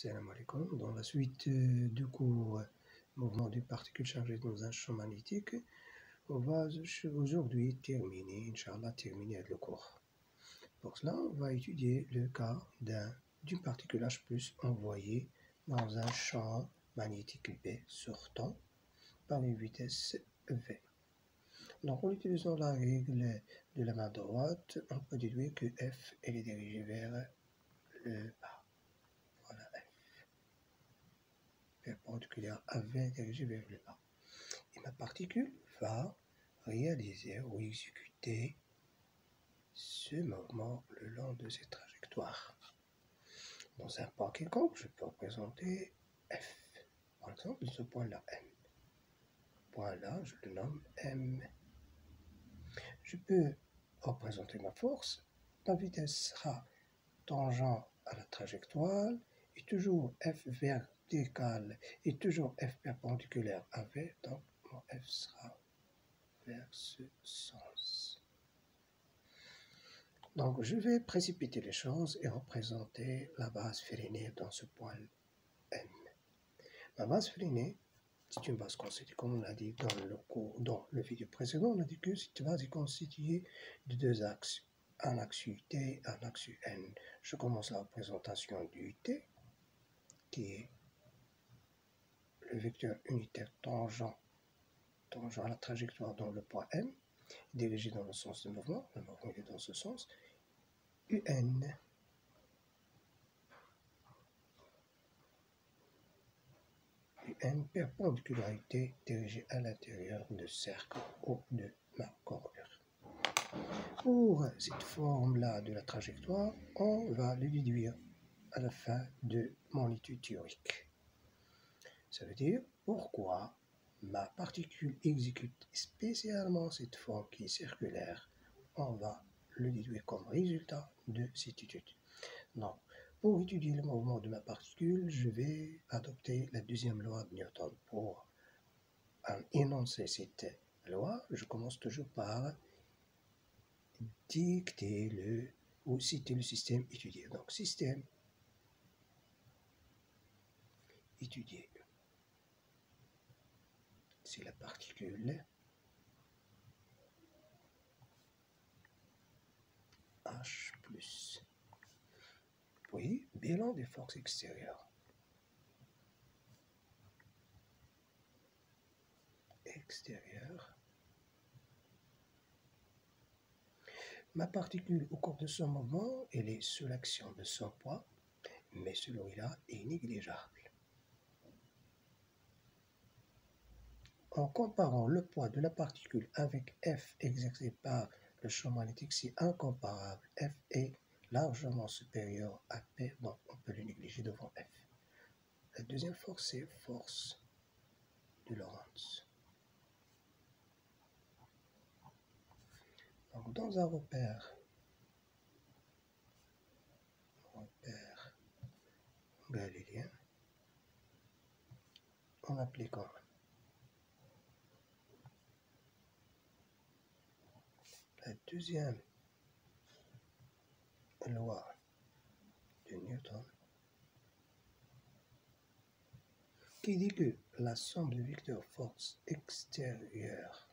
Salam alaikum. Dans la suite du cours mouvement d'une particule chargée dans un champ magnétique, on va aujourd'hui terminer le cours. Pour cela, on va étudier le cas d'une particule H+ envoyée dans un champ magnétique B sortant par une vitesse V. Donc, en utilisant la règle de la main droite, on peut déduire que F est dirigée vers le bas. Voilà, F perpendiculaire à V dirigée vers le bas. Et ma particule va réaliser ou exécuter ce mouvement le long de cette trajectoire. Dans un point quelconque, je peux représenter F. Par exemple, ce point-là, M. Point-là, je le nomme M. Je peux représenter ma force. Ma vitesse sera tangent à la trajectoire et toujours F verticale et toujours F perpendiculaire à V, donc mon F sera vers ce sens. Donc je vais précipiter les choses et représenter la base phérénée dans ce point M. La base phérénée, c'est une base constituée, comme on l'a dit dans le vidéo précédent, on a dit que cette base est constituée de deux axes. Un axe UT, un axe UN. Je commence la représentation du UT, qui est le vecteur unitaire tangent à la trajectoire dans le point M, dirigé dans le sens du mouvement. Le mouvement est dans ce sens. UN. UN, perpendicularité dirigée à l'intérieur du cercle ou de ma courbure. Pour cette forme-là de la trajectoire, on va le déduire à la fin de mon étude théorique. Ça veut dire pourquoi ma particule exécute spécialement cette forme qui est circulaire. On va le déduire comme résultat de cette étude. Donc, pour étudier le mouvement de ma particule, je vais adopter la deuxième loi de Newton. Pour énoncer cette loi, je commence toujours par dicter ou citer le système étudié. Donc, système étudié. C'est la particule H+. Puis, bilan des forces extérieures. Ma particule, au cours de son mouvement, elle est sous l'action de son poids, mais celui-là est négligeable. En comparant le poids de la particule avec F exercé par le champ magnétique, c'est incomparable. F est largement supérieur à P, donc on peut le négliger devant F. La deuxième force, c'est force de Lorentz. Donc, dans un repère galiléen, en appliquant la deuxième loi de Newton, qui dit que la somme de vecteurs force extérieure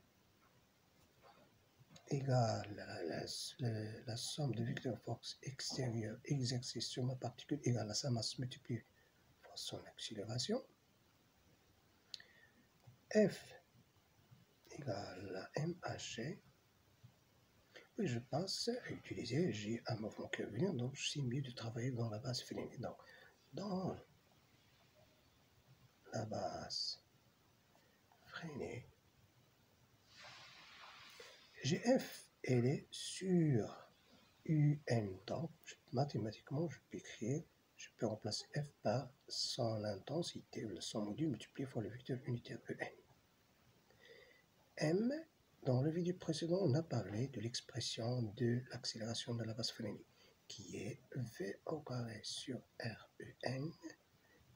égale la somme de vecteurs force extérieure exercée sur ma particule égale à sa masse multipliée fois son accélération. F égale à mhg. Et je pense à utiliser, j'ai un mouvement curviligne, donc c'est mieux de travailler dans la base phérénée. Donc, dans la base freinée, GF, elle est sur UN. Donc, mathématiquement, je peux écrire, je peux remplacer F par son intensité, son module multiplié par le vecteur unitaire EN. M, dans le vidéo précédent, on a parlé de l'expression de l'accélération de la base phrénique, qui est V au carré sur REN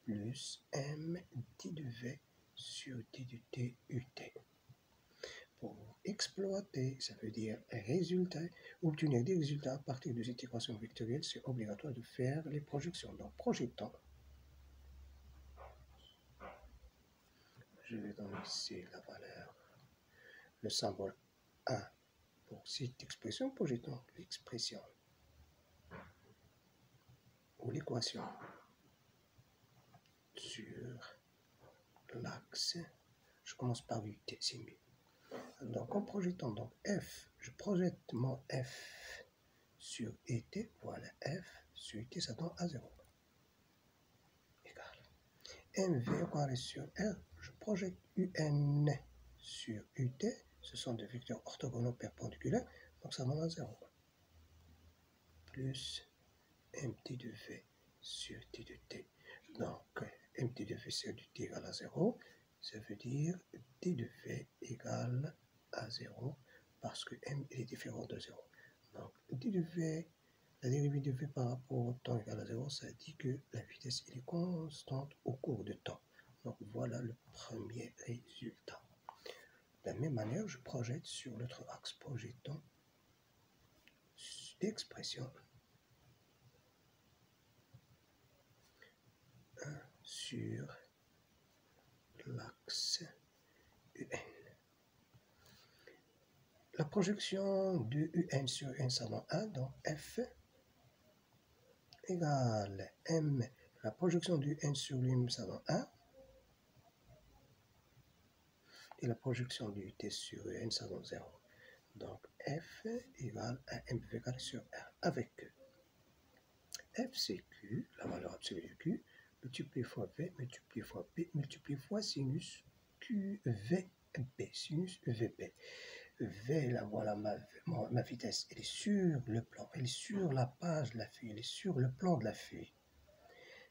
plus M d de V sur d de T UT. Pour exploiter, ça veut dire obtenir des résultats à partir de cette équation vectorielle, c'est obligatoire de faire les projections. Donc, projetons je vais donner ici la valeur, le symbole 1 pour cette expression, projetons l'expression ou l'équation sur l'axe. Je commence par UT, c'est mieux. Donc en projetant donc F, je projette mon F sur ET, voilà F sur ET, ça donne A0. Égal. MV au carré sur R, je projette UN sur UT, ce sont des vecteurs orthogonaux perpendiculaires, donc ça donne A0. Plus MT de V sur T de T. Donc MT de V sur T égale à 0, ça veut dire T de V égale à 0 parce que M est différent de 0. Donc D de V, la dérivée de V par rapport au temps égale à 0, ça dit que la vitesse est constante au cours du temps. Donc voilà le premier résultat. De la même manière, je projette sur l'autre axe, projetons l'expression sur l'axe UN. La projection de UN sur UN, ça donne 1, donc F égale M. La projection du N sur lui-même, ça donne 1. Et la projection du T sur N, ça donne 0. Donc F égale à MV carré sur R. Avec F, c'est Q, la valeur absolue de Q, multiplié fois V, multiplié fois P, multiplié fois sinus QVB, sinus VB. V, là, voilà ma vitesse, elle est sur le plan, elle est sur la page de la feuille, elle est sur le plan de la feuille.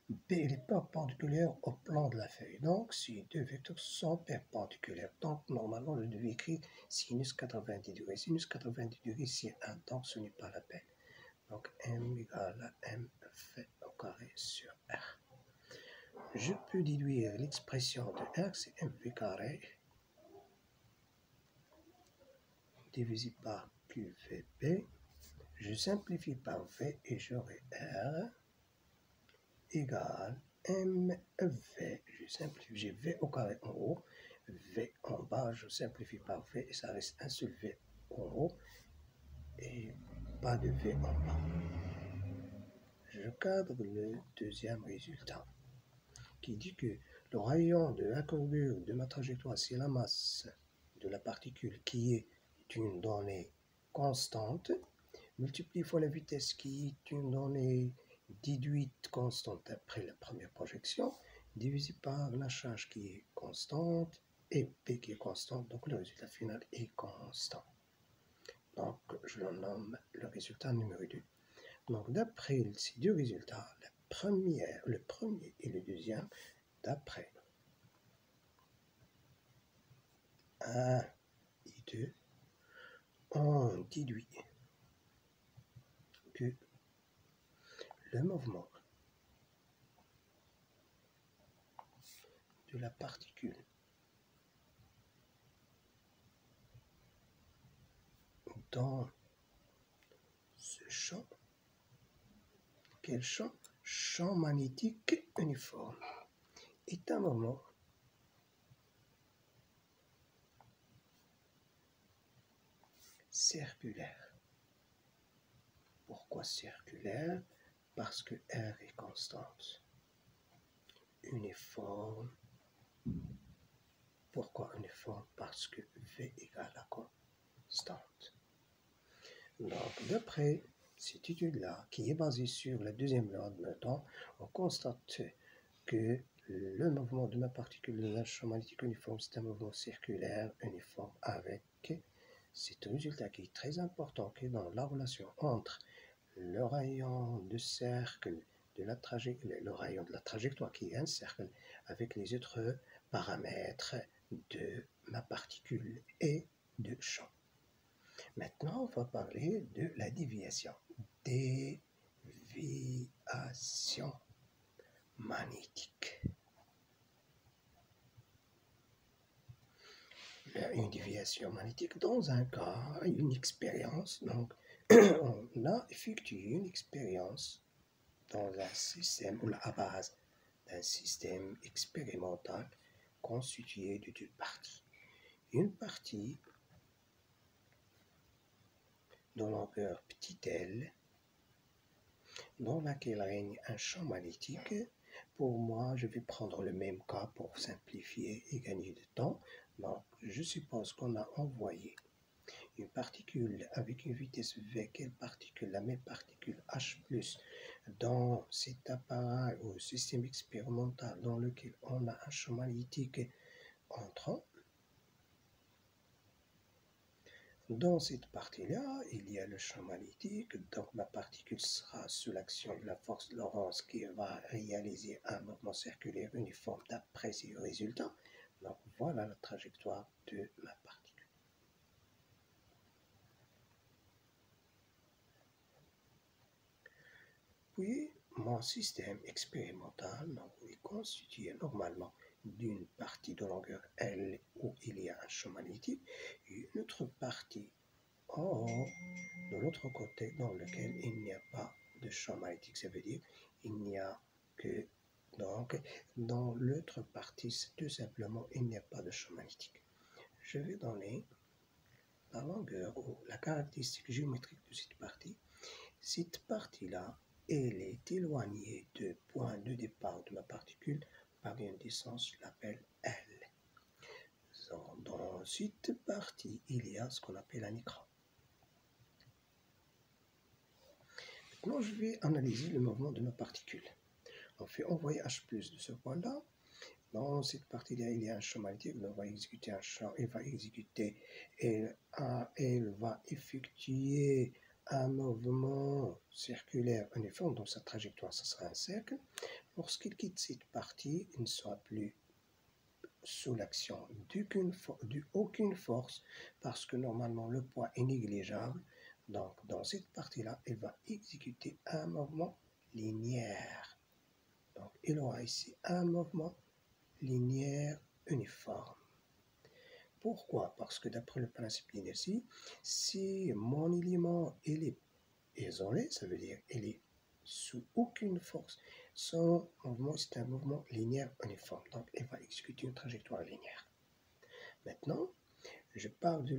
B, elle est perpendiculaire au plan de la feuille. Donc, ces deux vecteurs sont perpendiculaires. Donc, normalement, je devais écrire sinus 90 degrés. Sinus 90 degrés, c'est 1, donc ce n'est pas la peine. Donc, M égale à MV au carré sur R. Je peux déduire l'expression de R, c'est MV carré divisé par QVB. Je simplifie par V et j'aurai R égale MV. Je simplifie, j'ai V au carré en haut, V en bas, je simplifie par V et ça reste un seul V en haut et pas de V en bas. Je cadre le deuxième résultat qui dit que le rayon de la courbure de ma trajectoire, c'est la masse de la particule qui est une donnée constante, multiplié fois la vitesse qui est une donnée déduite constante après la première projection, divisé par la charge qui est constante et P qui est constante, donc le résultat final est constant. Donc je le nomme le résultat numéro 2. Donc d'après ces deux résultats, le premier et le deuxième, d'après 1 et 2, on déduit que le mouvement de la particule dans ce champ, quel champ? Champ magnétique uniforme, est un mouvement circulaire. Pourquoi circulaire? Parce que R est constante. Uniforme. Pourquoi uniforme? Parce que V égale à constante. Donc, d'après cette étude-là, qui est basée sur la deuxième loi de Newton, on constate que le mouvement de ma particule de la champ magnétique uniforme, c'est un mouvement circulaire uniforme avec cet résultat qui est très important, qui est dans la relation entre le rayon de cercle de la trajectoire, le rayon de la trajectoire qui est un cercle avec les autres paramètres de ma particule et de champ. Maintenant, on va parler de la déviation. Déviation magnétique. Une déviation magnétique, dans un cas, une expérience. Donc, on a effectué une expérience dans un système, ou à base d'un système expérimental constituée de deux parties. Une partie de longueur petit l, dans laquelle règne un champ magnétique. Pour moi, je vais prendre le même cas pour simplifier et gagner du temps. Donc, je suppose qu'on a envoyé une particule avec une vitesse v, quelle particule, la même particule H+, dans cet appareil ou système expérimental dans lequel on a un champ magnétique entrant. Dans cette partie-là, il y a le champ magnétique, donc ma particule sera sous l'action de la force Lorentz qui va réaliser un mouvement circulaire uniforme d'après ces résultats. Donc voilà la trajectoire de ma particule. Puis, mon système expérimental est constitué normalement d'une partie de longueur L où il y a un champ magnétique et une autre partie en haut, de l'autre côté, dans lequel il n'y a pas de champ magnétique. Ça veut dire il n'y a que, donc, dans l'autre partie, tout simplement, il n'y a pas de champ magnétique. Je vais donner la longueur ou la caractéristique géométrique de cette partie. Cette partie-là, elle est éloignée du point de départ de ma particule par une distance, je l'appelle L. Dans cette partie, il y a ce qu'on appelle un écran. Maintenant, je vais analyser le mouvement de ma particule. On fait envoyer H+ de ce point-là. Dans cette partie-là, il y a un champ magnétique. On va exécuter un champ. Il va exécuter. Elle va effectuer un mouvement circulaire uniforme. Dans sa trajectoire, ce sera un cercle. Lorsqu'il quitte cette partie, il ne sera plus sous l'action d'aucune force parce que normalement le poids est négligeable. Donc, dans cette partie-là, elle va exécuter un mouvement linéaire. Donc, il aura ici un mouvement linéaire uniforme. Pourquoi? Parce que d'après le principe d'inertie, si mon élément est isolé, ça veut dire qu'il est sous aucune force, son mouvement, c'est un mouvement linéaire uniforme. Donc, il va exécuter une trajectoire linéaire. Maintenant, je parle de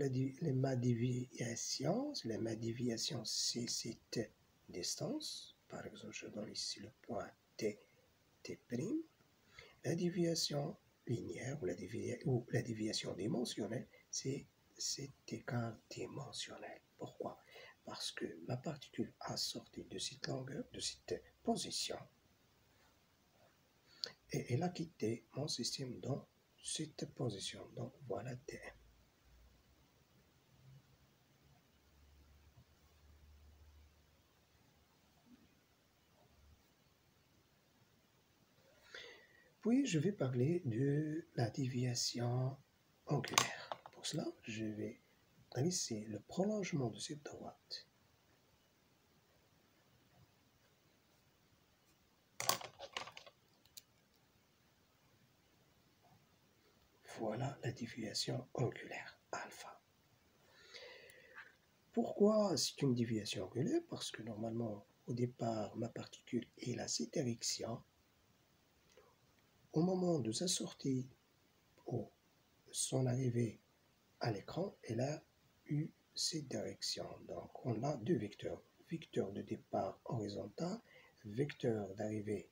ma déviation. Ma déviation, c'est cette distance. Par exemple, je donne ici le point T'. La déviation linéaire ou la déviation dimensionnelle, c'est cet écart dimensionnel. Pourquoi? Parce que ma particule a sorti de cette longueur, de cette position, et elle a quitté mon système dans cette position. Donc voilà Tm. Puis je vais parler de la déviation angulaire. Pour cela, je vais dresser le prolongement de cette droite. Voilà la déviation angulaire, alpha. Pourquoi c'est une déviation angulaire? Parce que normalement, au départ, ma particule est à cette direction. Au moment de sa sortie ou son arrivée à l'écran, elle a eu cette direction. Donc, on a deux vecteurs. Vecteur de départ horizontal, vecteur d'arrivée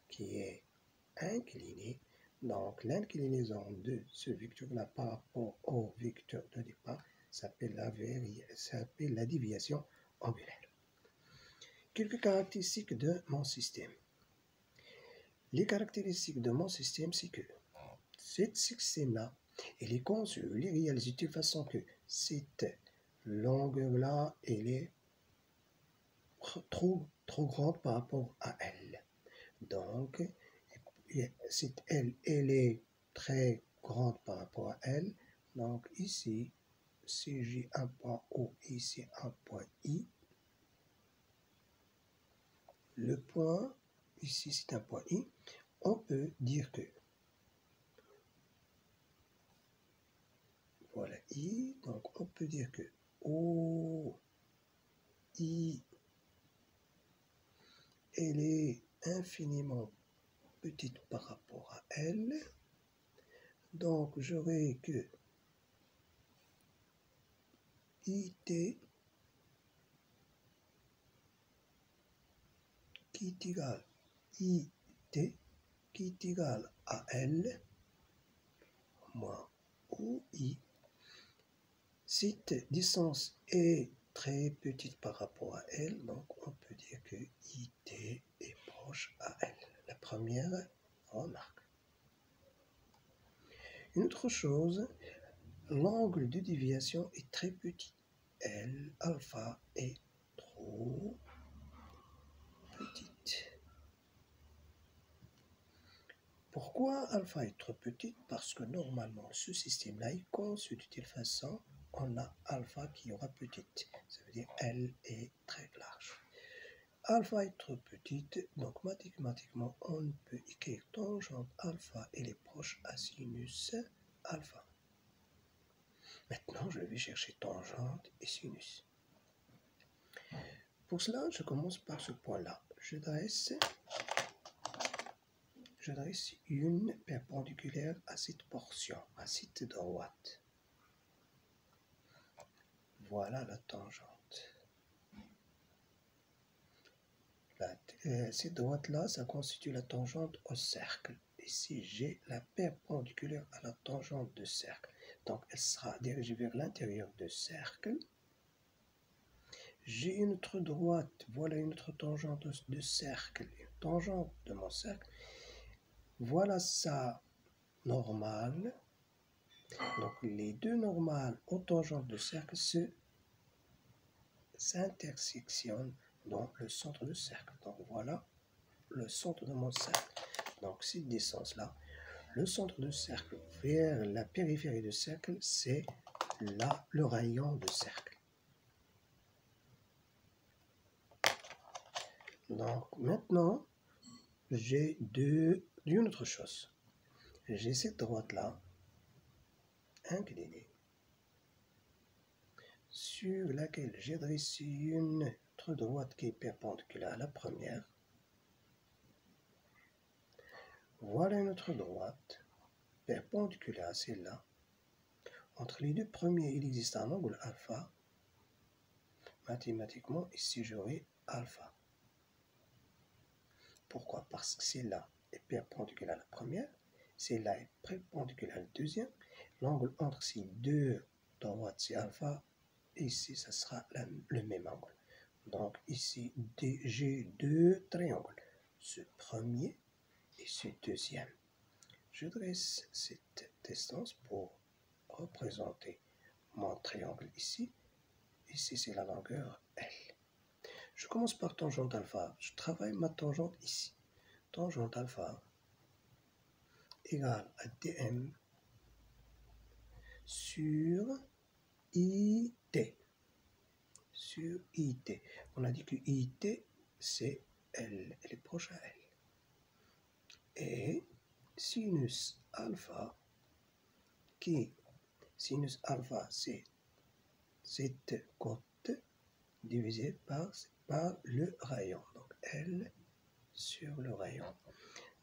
qui est incliné. Donc, l'inclinaison de ce vecteur-là par rapport au vecteur de départ s'appelle la déviation angulaire. Quelques caractéristiques de mon système. Les caractéristiques de mon système, c'est que ce système-là, il est conçu, il est réalisé de façon que cette longueur-là, elle est trop grande par rapport à elle. Donc, cette L, elle est très grande par rapport à elle. Donc, ici, si j'ai un point O, ici un point I, le point, ici c'est un point I, on peut dire que, voilà I, donc on peut dire que O, I, elle est infiniment petite par rapport à elle. Donc, j'aurai que IT qui est égal IT qui est égal à L moins OI. Cette distance est très petite par rapport à L, donc on peut dire que IT est proche à L. La première remarque. Une autre chose, l'angle de déviation est très petit. L, alpha est trop petite. Pourquoi alpha est trop petite? Parce que normalement, ce système-là est conçu de telle façon, on a alpha qui aura petite. Ça veut dire L est très large. Alpha est trop petite, donc mathématiquement, on peut écrire tangente alpha, elle est proche à sinus alpha. Maintenant, je vais chercher tangente et sinus. Pour cela, je commence par ce point-là. Je dresse une perpendiculaire à cette portion, à cette droite. Voilà la tangente. Cette droite-là, ça constitue la tangente au cercle. Ici, j'ai la perpendiculaire à la tangente de cercle. Donc, elle sera dirigée vers l'intérieur du cercle. J'ai une autre droite, voilà une autre tangente de cercle, une tangente de mon cercle. Voilà sa normale. Donc, les deux normales aux tangentes de cercle s'intersectionnent dans le centre du cercle. Donc, voilà le centre de mon cercle. Donc, cette distance-là, le centre du cercle vers la périphérie du cercle, c'est là le rayon du cercle. Donc, maintenant, j'ai une autre chose. J'ai cette droite-là inclinée sur laquelle j'ai dressé une autre droite qui est perpendiculaire à la première. Voilà une autre droite perpendiculaire à celle-là. Entre les deux premiers, il existe un angle alpha. Mathématiquement, ici j'aurai alpha. Pourquoi? Parce que celle-là est perpendiculaire à la première, celle-là est perpendiculaire à la deuxième. L'angle entre ces deux droites, c'est alpha. Ici, ça sera le même angle. Donc ici, j'ai deux triangles. Ce premier et ce deuxième. Je dresse cette distance pour représenter mon triangle ici. Ici, c'est la longueur L. Je commence par tangente alpha. Je travaille ma tangente ici. Tangente alpha égale à dm sur IT. Sur IT. On a dit que IT, c'est L. Elle est proche à L. Et sinus alpha, sinus alpha, c'est cette côte divisée par le rayon. Donc L sur le rayon.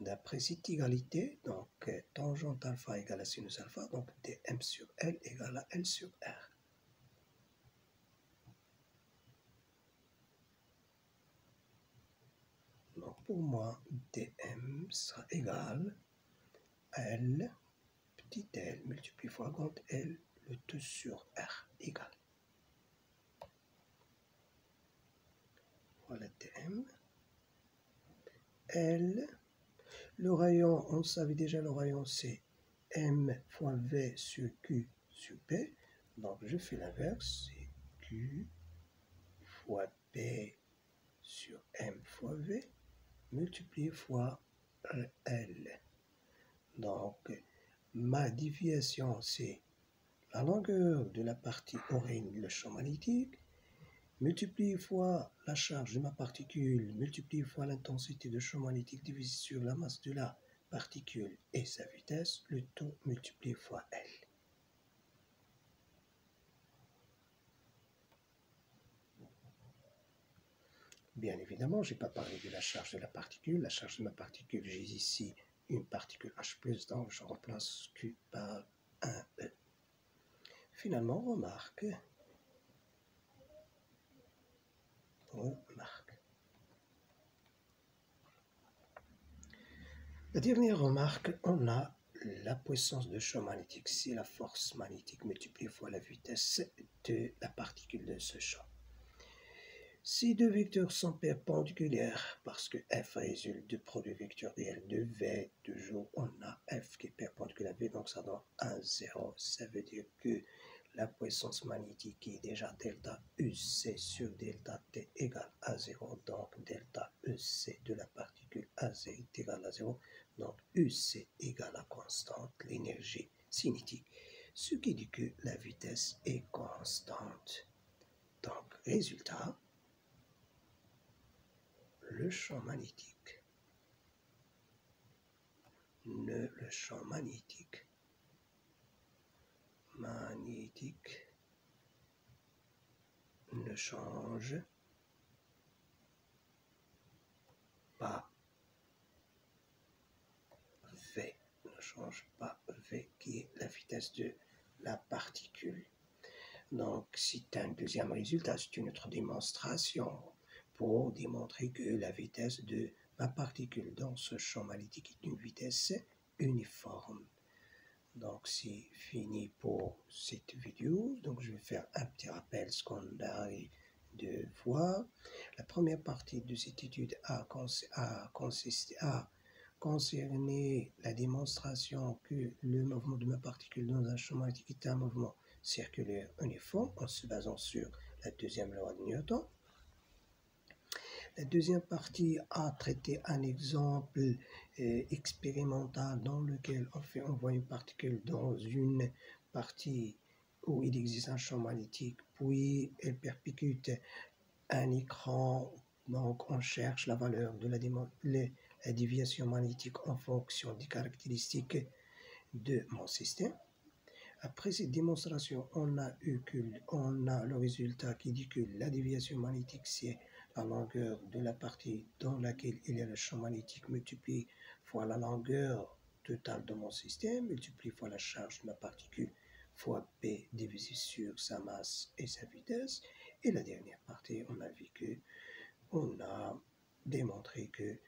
D'après cette égalité, donc tangente alpha égale à sinus alpha, donc dm sur L égale à L sur R. Donc pour moi, dm sera égal à L, petit l, multiplié fois grand L, le tout sur R, égal. Voilà dm. L, le rayon, on savait déjà le rayon c'est M fois V sur Q sur P. Donc je fais l'inverse, c'est Q fois P sur M fois V multiplié fois L. Donc ma déviation c'est la longueur de la partie orine, le champ magnétique, multiplié fois la charge de ma particule, multiplié fois l'intensité de champ magnétique divisé sur la masse de la particule et sa vitesse, le tout multiplié fois L. Bien évidemment, je n'ai pas parlé de la charge de la particule. La charge de ma particule, j'ai ici une particule H+, donc je remplace Q par un E. Finalement, on remarque. La dernière remarque, on a la puissance de champ magnétique, c'est la force magnétique multipliée fois la vitesse de la particule de ce champ. Ces deux vecteurs sont perpendiculaires parce que F résulte du produit vecteur réel de V. Toujours, on a F qui est perpendiculaire à V, donc ça donne 1, 0. Ça veut dire que la puissance magnétique est déjà delta UC sur delta T égale à 0. Donc, delta EC de la particule AZ est égal à 0. Donc, UC égale à constante, l'énergie cinétique. Ce qui dit que la vitesse est constante. Donc, résultat, le champ magnétique ne change pas V, qui est la vitesse de la particule. Donc, c'est un deuxième résultat, c'est une autre démonstration pour démontrer que la vitesse de ma particule dans ce champ magnétique est une vitesse uniforme. Donc, c'est fini pour cette vidéo. Donc, je vais faire un petit rappel ce qu'on a de voir. La première partie de cette étude a concerné la démonstration que le mouvement de ma particule dans un champ magnétique est un mouvement circulaire uniforme en se basant sur la deuxième loi de Newton. La deuxième partie a traité un exemple expérimental dans lequel on voit une particule dans une partie où il existe un champ magnétique, puis elle percute un écran, donc on cherche la valeur de la déviation magnétique en fonction des caractéristiques de mon système. Après cette démonstration, on a le résultat qui dit que la déviation magnétique, c'est la longueur de la partie dans laquelle il y a le champ magnétique multiplié fois la longueur totale de mon système, multiplié fois la charge de la particule, fois P divisé sur sa masse et sa vitesse. Et la dernière partie, on a démontré que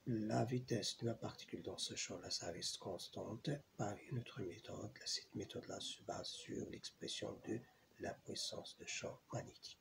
la vitesse de la particule dans ce champ-là, ça reste constante par une autre méthode. Cette méthode-là se base sur l'expression de la puissance de champ magnétique.